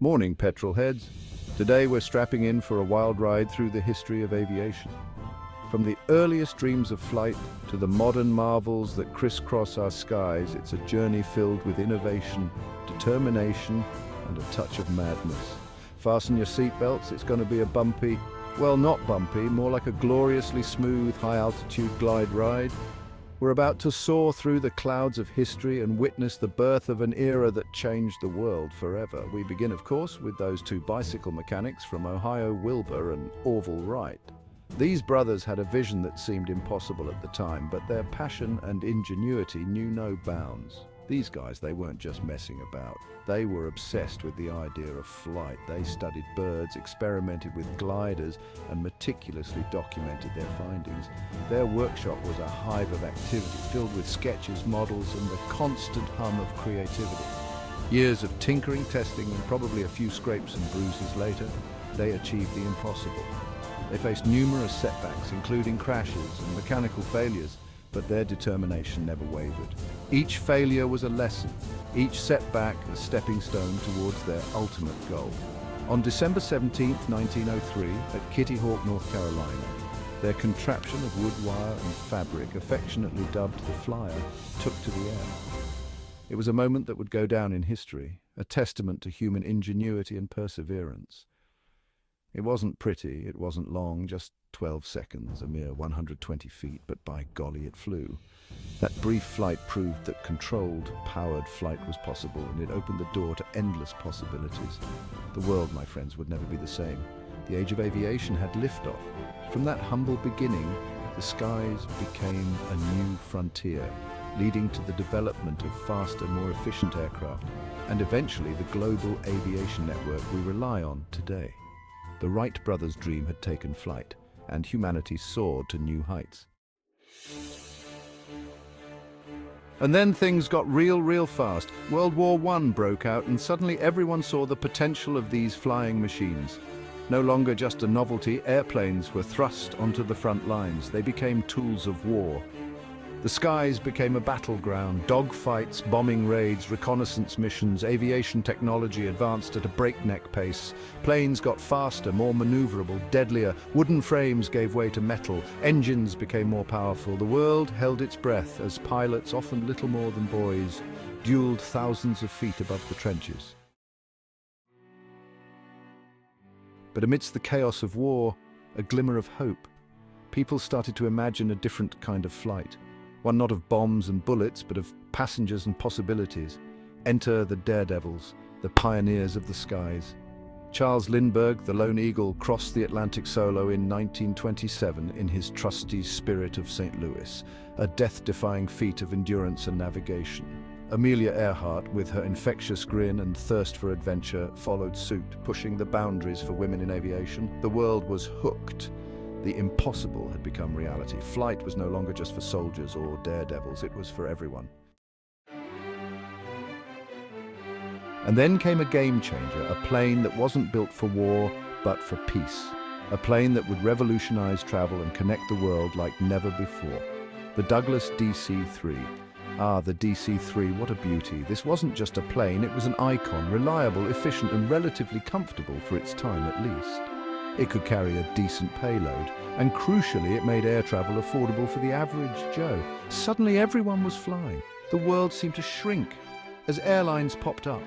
Morning, petrol heads. Today we're strapping in for a wild ride through the history of aviation. From the earliest dreams of flight to the modern marvels that crisscross our skies, it's a journey filled with innovation, determination, and a touch of madness. Fasten your seatbelts, it's going to be a bumpy, well, not bumpy, more like a gloriously smooth, high-altitude glide ride. We're about to soar through the clouds of history and witness the birth of an era that changed the world forever. We begin, of course, with those two bicycle mechanics from Ohio, Wilbur and Orville Wright. These brothers had a vision that seemed impossible at the time, but their passion and ingenuity knew no bounds. These guys, they weren't just messing about. They were obsessed with the idea of flight. They studied birds, experimented with gliders, and meticulously documented their findings. Their workshop was a hive of activity, filled with sketches, models, and the constant hum of creativity. Years of tinkering, testing, and probably a few scrapes and bruises later, they achieved the impossible. They faced numerous setbacks, including crashes and mechanical failures, but their determination never wavered. Each failure was a lesson, each setback a stepping stone towards their ultimate goal. On December 17, 1903, at Kitty Hawk, North Carolina, their contraption of wood wire and fabric, affectionately dubbed the Flyer, took to the air. It was a moment that would go down in history, a testament to human ingenuity and perseverance. It wasn't pretty, it wasn't long, just 12 seconds, a mere 120 feet, but by golly it flew. That brief flight proved that controlled, powered flight was possible, and it opened the door to endless possibilities. The world, my friends, would never be the same. The age of aviation had liftoff. From that humble beginning, the skies became a new frontier, leading to the development of faster, more efficient aircraft, and eventually the global aviation network we rely on today. The Wright brothers' dream had taken flight, and humanity soared to new heights. And then things got real fast. World War I broke out, and suddenly everyone saw the potential of these flying machines. No longer just a novelty, airplanes were thrust onto the front lines. They became tools of war. The skies became a battleground. Dogfights, bombing raids, reconnaissance missions, aviation technology advanced at a breakneck pace. Planes got faster, more maneuverable, deadlier. Wooden frames gave way to metal. Engines became more powerful. The world held its breath as pilots, often little more than boys, dueled thousands of feet above the trenches. But amidst the chaos of war, a glimmer of hope. People started to imagine a different kind of flight. One not of bombs and bullets, but of passengers and possibilities. Enter the daredevils, the pioneers of the skies. Charles Lindbergh, the Lone Eagle, crossed the Atlantic solo in 1927 in his trusty Spirit of St. Louis, a death-defying feat of endurance and navigation. Amelia Earhart, with her infectious grin and thirst for adventure, followed suit, pushing the boundaries for women in aviation. The world was hooked. The impossible had become reality. Flight was no longer just for soldiers or daredevils, it was for everyone. And then came a game changer, a plane that wasn't built for war, but for peace. A plane that would revolutionize travel and connect the world like never before. The Douglas DC-3. The DC-3, what a beauty. This wasn't just a plane, it was an icon, reliable, efficient, and relatively comfortable for its time at least. It could carry a decent payload, and crucially, it made air travel affordable for the average Joe. Suddenly, everyone was flying. The world seemed to shrink as airlines popped up,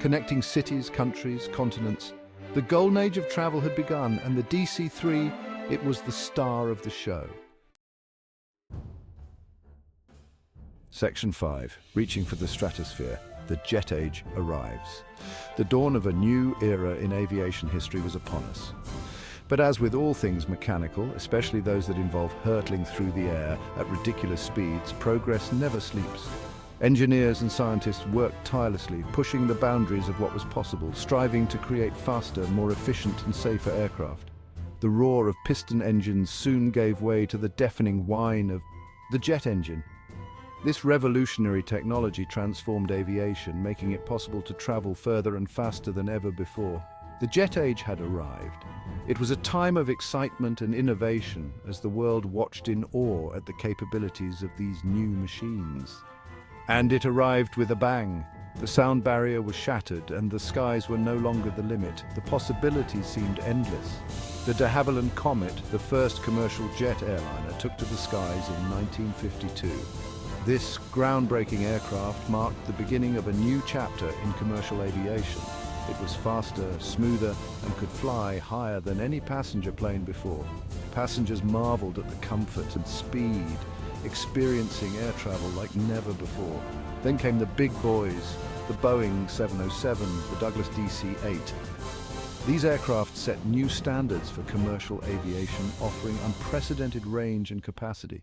connecting cities, countries, continents. The golden age of travel had begun, and the DC-3, it was the star of the show. Section 5, reaching for the stratosphere. The jet age arrives. The dawn of a new era in aviation history was upon us. But as with all things mechanical, especially those that involve hurtling through the air at ridiculous speeds, progress never sleeps. Engineers and scientists worked tirelessly, pushing the boundaries of what was possible, striving to create faster, more efficient and safer aircraft. The roar of piston engines soon gave way to the deafening whine of the jet engine. This revolutionary technology transformed aviation, making it possible to travel further and faster than ever before. The jet age had arrived. It was a time of excitement and innovation as the world watched in awe at the capabilities of these new machines. And it arrived with a bang. The sound barrier was shattered and the skies were no longer the limit. The possibilities seemed endless. The de Havilland Comet, the first commercial jet airliner, took to the skies in 1952. This groundbreaking aircraft marked the beginning of a new chapter in commercial aviation. It was faster, smoother, and could fly higher than any passenger plane before. Passengers marveled at the comfort and speed, experiencing air travel like never before. Then came the big boys, the Boeing 707, the Douglas DC-8. These aircraft set new standards for commercial aviation, offering unprecedented range and capacity.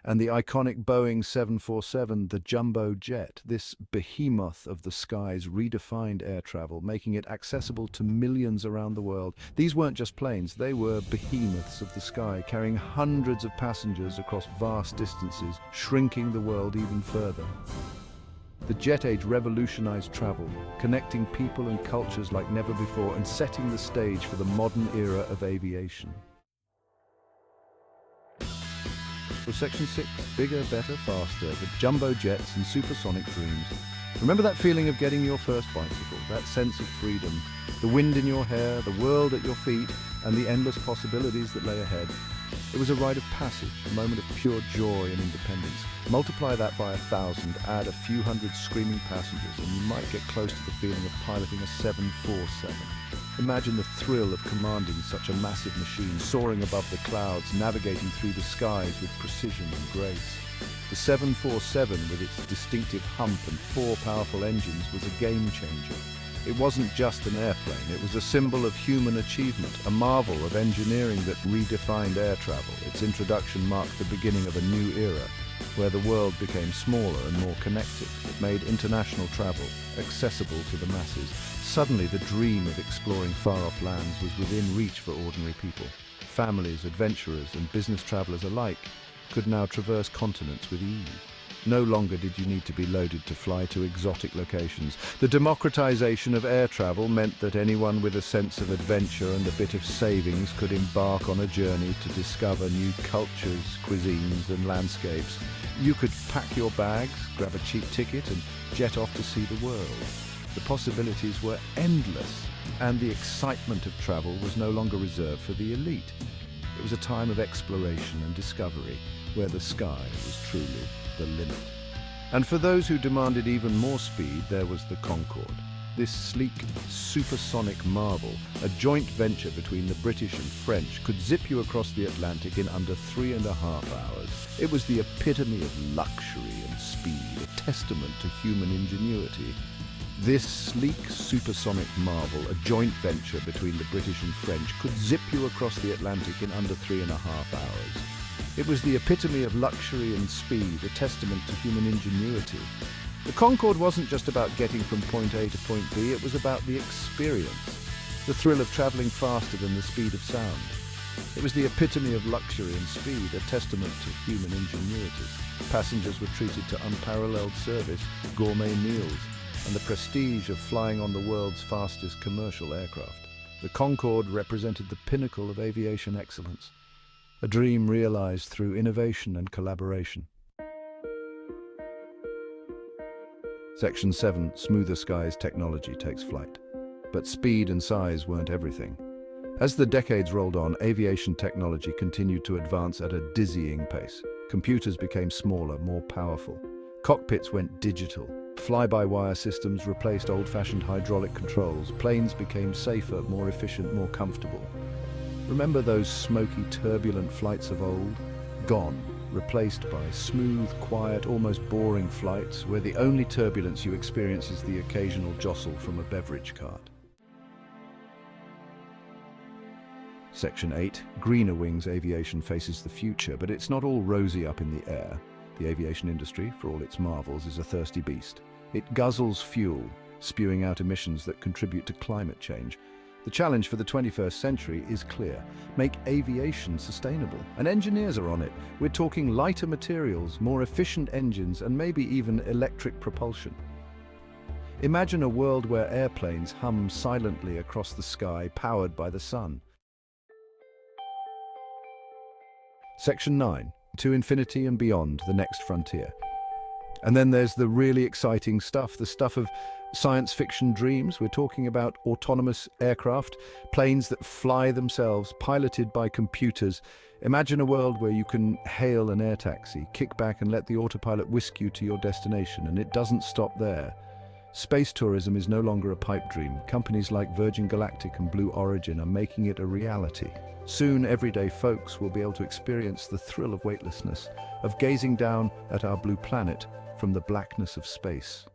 And the iconic Boeing 747, the jumbo jet, this behemoth of the skies, redefined air travel, making it accessible to millions around the world. These weren't just planes, they were behemoths of the sky, carrying hundreds of passengers across vast distances, shrinking the world even further. The jet age revolutionized travel, connecting people and cultures like never before and setting the stage for the modern era of aviation. For Section 6, bigger, better, faster, the jumbo jets and supersonic dreams. Remember that feeling of getting your first bicycle, that sense of freedom, the wind in your hair, the world at your feet, and the endless possibilities that lay ahead. It was a rite of passage, a moment of pure joy and independence. Multiply that by 1,000, add a few hundred screaming passengers, and you might get close to the feeling of piloting a 747. Imagine the thrill of commanding such a massive machine, soaring above the clouds, navigating through the skies with precision and grace. The 747, with its distinctive hump and 4 powerful engines, was a game changer. It wasn't just an airplane, it was a symbol of human achievement, a marvel of engineering that redefined air travel. Its introduction marked the beginning of a new era, where the world became smaller and more connected. It made international travel accessible to the masses. Suddenly, the dream of exploring far-off lands was within reach for ordinary people. Families, adventurers, and business travelers alike could now traverse continents with ease. No longer did you need to be loaded to fly to exotic locations. The democratization of air travel meant that anyone with a sense of adventure and a bit of savings could embark on a journey to discover new cultures, cuisines, and landscapes. You could pack your bags, grab a cheap ticket, and jet off to see the world. The possibilities were endless, and the excitement of travel was no longer reserved for the elite. It was a time of exploration and discovery, where the sky was truly the limit. And for those who demanded even more speed, there was the Concorde. This sleek, supersonic marvel, a joint venture between the British and French, could zip you across the Atlantic in under 3.5 hours. It was the epitome of luxury and speed, a testament to human ingenuity. This sleek, supersonic marvel, a joint venture between the British and French, could zip you across the Atlantic in under 3.5 hours. It was the epitome of luxury and speed, a testament to human ingenuity. The Concorde wasn't just about getting from point A to point B, it was about the experience, the thrill of traveling faster than the speed of sound. It was the epitome of luxury and speed, a testament to human ingenuity. Passengers were treated to unparalleled service, gourmet meals, and the prestige of flying on the world's fastest commercial aircraft. The Concorde represented the pinnacle of aviation excellence, a dream realized through innovation and collaboration. Section 7, Smoother Skies technology takes flight. But speed and size weren't everything. As the decades rolled on, aviation technology continued to advance at a dizzying pace. Computers became smaller, more powerful. Cockpits went digital. Fly-by-wire systems replaced old-fashioned hydraulic controls. Planes became safer, more efficient, more comfortable. Remember those smoky, turbulent flights of old? Gone, replaced by smooth, quiet, almost boring flights where the only turbulence you experience is the occasional jostle from a beverage cart. Section 8, Greener Wings Aviation faces the future, but it's not all rosy up in the air. The aviation industry, for all its marvels, is a thirsty beast. It guzzles fuel, spewing out emissions that contribute to climate change. The challenge for the 21st century is clear. Make aviation sustainable. And engineers are on it. We're talking lighter materials, more efficient engines, and maybe even electric propulsion. Imagine a world where airplanes hum silently across the sky, powered by the sun. Section 9. To infinity and beyond, the next frontier. And then there's the really exciting stuff, the stuff of science fiction dreams. We're talking about autonomous aircraft, planes that fly themselves, piloted by computers. Imagine a world where you can hail an air taxi, kick back and let the autopilot whisk you to your destination, and it doesn't stop there. Space tourism is no longer a pipe dream. Companies like Virgin Galactic and Blue Origin are making it a reality. Soon, everyday folks will be able to experience the thrill of weightlessness, of gazing down at our blue planet from the blackness of space.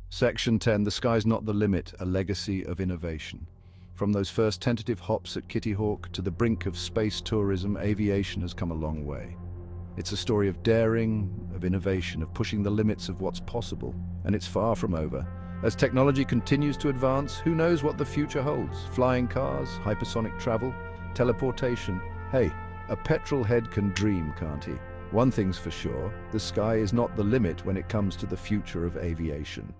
Section 10, The Sky's Not the Limit, a legacy of innovation. From those first tentative hops at Kitty Hawk to the brink of space tourism, aviation has come a long way. It's a story of daring, of innovation, of pushing the limits of what's possible, and it's far from over. As technology continues to advance, who knows what the future holds? Flying cars, hypersonic travel, teleportation. Hey, a petrol head can dream, can't he? One thing's for sure, the sky is not the limit when it comes to the future of aviation.